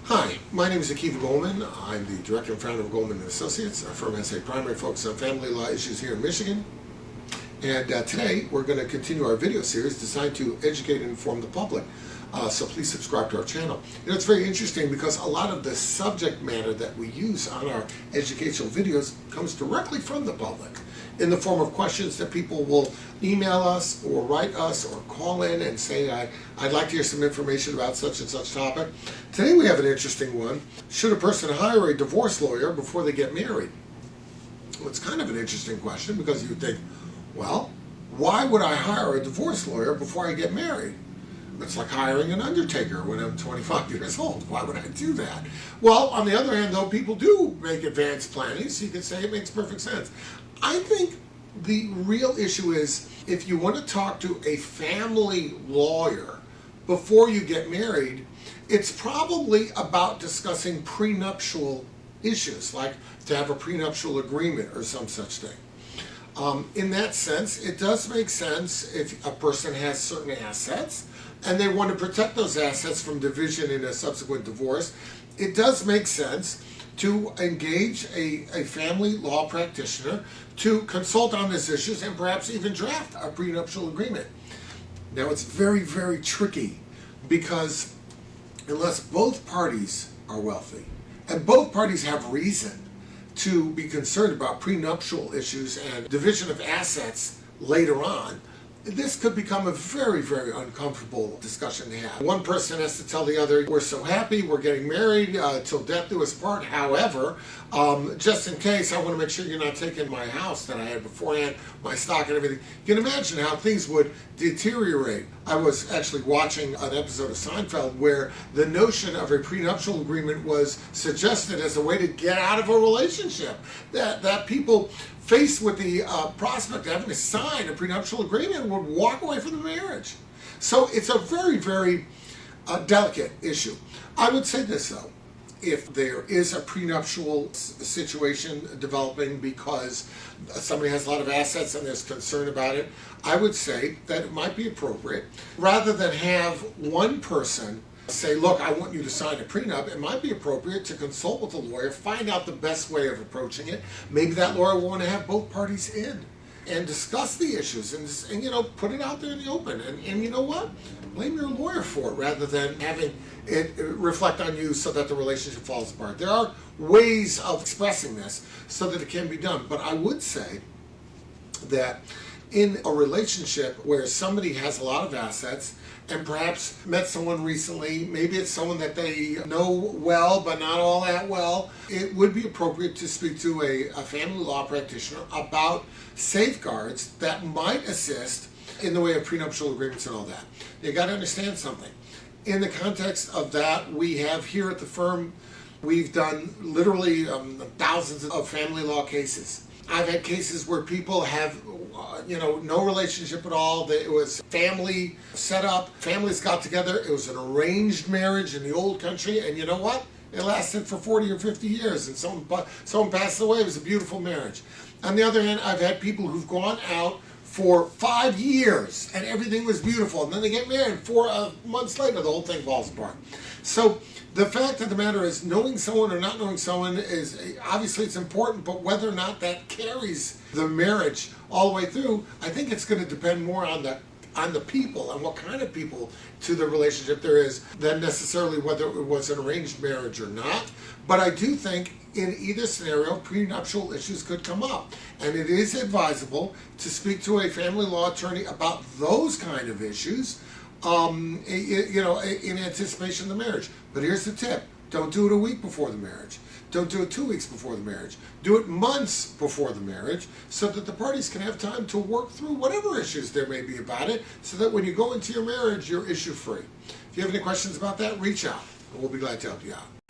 Hi, my name is Goldman. I'm the director and founder of Goldman & Associates. Our firm has a primary focus on family law issues here in Michigan. And today we're going to continue our video series designed to educate and inform the public. So please subscribe to our channel. You know, it's very interesting because a lot of the subject matter that we use on our educational videos comes directly from the public in the form of questions that people will email us or write us or call in and say, I'd like to hear some information about such and such topic. Today we have an interesting one. Should a person hire a divorce lawyer before they get married? Well, it's kind of an interesting question because you would think, well, why would I hire a divorce lawyer before I get married? It's like hiring an undertaker when I'm 25 years old. Why would I do that? Well, on the other hand, though, people do make advanced planning, so you could say it makes perfect sense. I think the real issue is if you want to talk to a family lawyer before you get married, it's probably about discussing prenuptial issues, like to have a prenuptial agreement or some such thing. In that sense, it does make sense if a person has certain assets and they want to protect those assets from division in a subsequent divorce. It does make sense to engage a family law practitioner to consult on these issues and perhaps even draft a prenuptial agreement. Now, it's very, very tricky because unless both parties are wealthy and both parties have reason to be concerned about prenuptial issues and division of assets later on, this could become a very, very uncomfortable discussion to have. One person has to tell the other, we're so happy, we're getting married till death do us part. However, just in case, I want to make sure you're not taking my house that I had beforehand, my stock and everything. You can imagine how things would deteriorate. I was actually watching an episode of Seinfeld where the notion of a prenuptial agreement was suggested as a way to get out of a relationship. That people faced with the prospect of having to sign a prenuptial agreement would walk away from the marriage. So it's a very, very delicate issue. I would say this though, if there is a prenuptial situation developing because somebody has a lot of assets and there's concern about it, I would say that it might be appropriate, rather than have one person say, look, I want you to sign a prenup, it might be appropriate to consult with a lawyer, find out the best way of approaching it. Maybe that lawyer will want to have both parties in and discuss the issues and you know, put it out there in the open. And you know what? Blame your lawyer for it rather than having it reflect on you so that the relationship falls apart. There are ways of expressing this so that it can be done. But I would say that in a relationship where somebody has a lot of assets and perhaps met someone recently, maybe it's someone that they know well but not all that well, it would be appropriate to speak to a family law practitioner about safeguards that might assist in the way of prenuptial agreements and all that. You got to understand something. In the context of that, we have here at the firm, we've done literally thousands of family law cases. I've had cases where people have, no relationship at all. It was family set up, families got together. It was an arranged marriage in the old country, and you know what? It lasted for 40 or 50 years, and someone passed away. It was a beautiful marriage. On the other hand, I've had people who've gone out for 5 years, and everything was beautiful, and then they get married, and 4 months later, the whole thing falls apart. So the fact of the matter is, knowing someone or not knowing someone is, obviously it's important, but whether or not that carries the marriage all the way through, I think it's going to depend more on the people and what kind of people to the relationship there is than necessarily whether it was an arranged marriage or not. But I do think in either scenario, prenuptial issues could come up. And it is advisable to speak to a family law attorney about those kind of issues, in anticipation of the marriage. But here's the tip. Don't do it a week before the marriage. Don't do it 2 weeks before the marriage. Do it months before the marriage so that the parties can have time to work through whatever issues there may be about it so that when you go into your marriage, you're issue free. If you have any questions about that, reach out and we'll be glad to help you out.